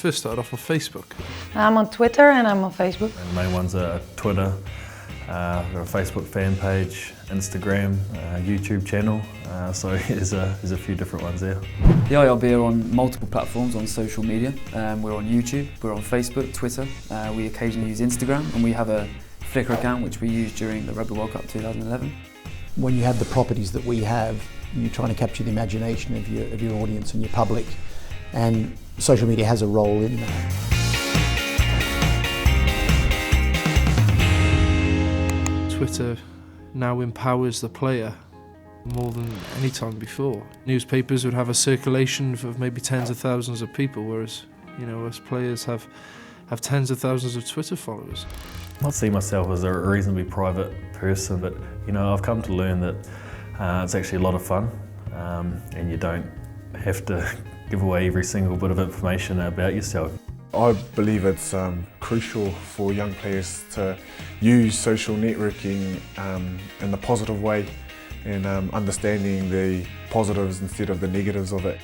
first started off on Facebook. I'm on Twitter and I'm on Facebook. And the main ones are Twitter, we've got a Facebook fan page, Instagram, YouTube channel, so there's a few different ones there. The IRB are on multiple platforms on social media. We're on YouTube, we're on Facebook, Twitter, we occasionally use Instagram, and we have a Flickr account which we used during the Rugby World Cup 2011. When you have the properties that we have, you're trying to capture the imagination of your audience and your public, and social media has a role in that. Twitter now empowers the player more than any time before. Newspapers would have a circulation of maybe tens of thousands of people, whereas, you know, us players have tens of thousands of Twitter followers. I see myself as a reasonably private person, but you know, I've come to learn that it's actually a lot of fun, and you don't have to give away every single bit of information about yourself. I believe it's crucial for young players to use social networking in the positive way, and understanding the positives instead of the negatives of it.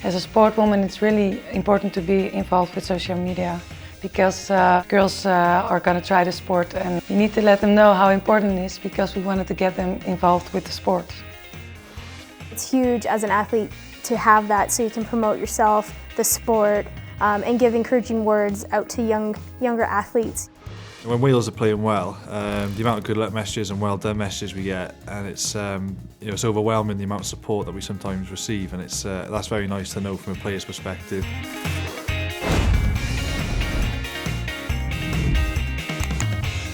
As a sport woman, it's really important to be involved with social media, because girls are going to try the sport, and you need to let them know how important it is, because we wanted to get them involved with the sport. It's huge as an athlete to have that, so you can promote yourself, the sport, and give encouraging words out to younger athletes. When Wales are playing well, the amount of good luck messages and well done messages we get, and it's it's overwhelming the amount of support that we sometimes receive, and that's very nice to know from a player's perspective.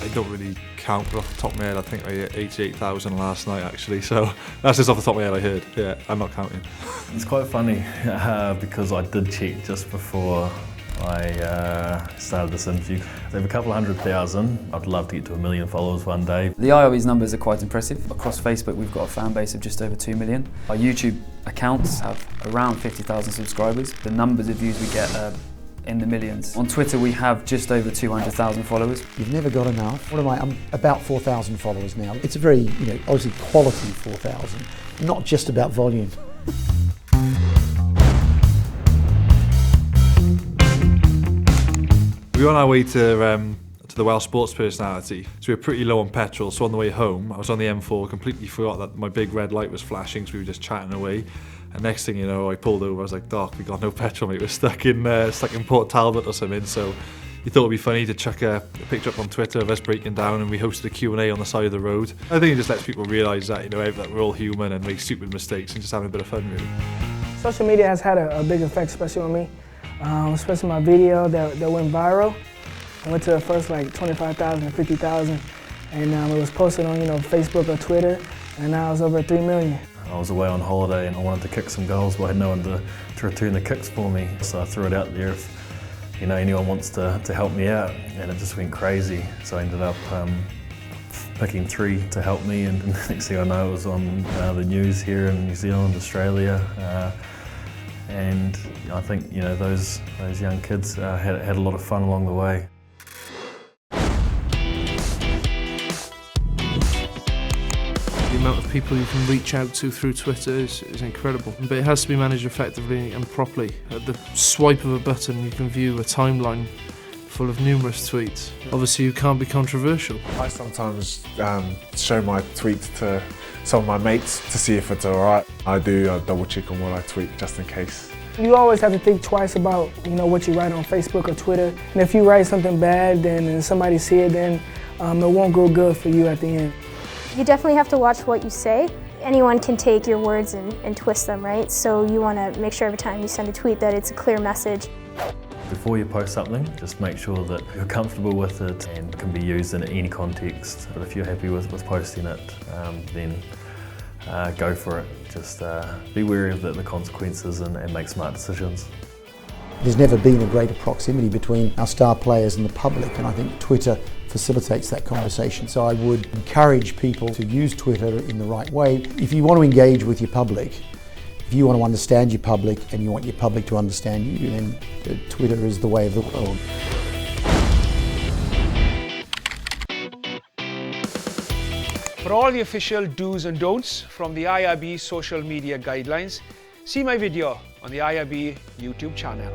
I don't really count, but off the top of my head I think I hit 88,000 last night actually, so that's just off the top of my head I heard. Yeah, I'm not counting. It's quite funny because I did check just before I started this interview. They have a couple of 100,000. I'd love to get to 1 million followers one day. The IRB's numbers are quite impressive. Across Facebook we've got a fan base of just over 2 million. Our YouTube accounts have around 50,000 subscribers. The numbers of views we get are in the millions. On Twitter we have just over 200,000 followers. You've never got enough. What am I? I'm about 4,000 followers now. It's a very, obviously quality 4,000, not just about volume. We were on our way to the Welsh Sports Personality, so we were pretty low on petrol, so on the way home I was on the M4, completely forgot that my big red light was flashing, so we were just chatting away, and next thing you know I pulled over. I was like, Doc, we got no petrol mate, we're stuck in Port Talbot or something. So he thought it'd be funny to chuck a picture up on Twitter of us breaking down, and we hosted a Q&A on the side of the road. I think it just lets people realise that, that we're all human and make stupid mistakes, and just having a bit of fun really. Social media has had a big effect, especially on me. Especially my video that went viral. I went to the first like 25,000 and 50,000, and it was posted on Facebook or Twitter, and now it's over 3 million. I was away on holiday and I wanted to kick some goals, but I had no one to return the kicks for me, so I threw it out there if anyone wants to help me out, and it just went crazy. So I ended up picking 3 to help me, and the next thing I know it was on the news here in New Zealand, Australia. And I think those young kids had a lot of fun along the way. The amount of people you can reach out to through Twitter is incredible, but it has to be managed effectively and properly. At the swipe of a button you can view a timeline full of numerous tweets. Obviously you can't be controversial. I sometimes show my tweets to some of my mates to see if it's alright. I do double check on what I tweet just in case. You always have to think twice about what you write on Facebook or Twitter. And if you write something bad and somebody see it, then it won't go good for you at the end. You definitely have to watch what you say. Anyone can take your words and twist them, right? So you want to make sure every time you send a tweet that it's a clear message. Before you post something, just make sure that you're comfortable with it and can be used in any context. But if you're happy with posting it, then go for it. Just be wary of the consequences and make smart decisions. There's never been a greater proximity between our star players and the public, and I think Twitter facilitates that conversation. So I would encourage people to use Twitter in the right way. If you want to engage with your public, if you want to understand your public and you want your public to understand you, then Twitter is the way of the world. For all the official do's and don'ts from the IRB social media guidelines, see my video on the IRB YouTube channel.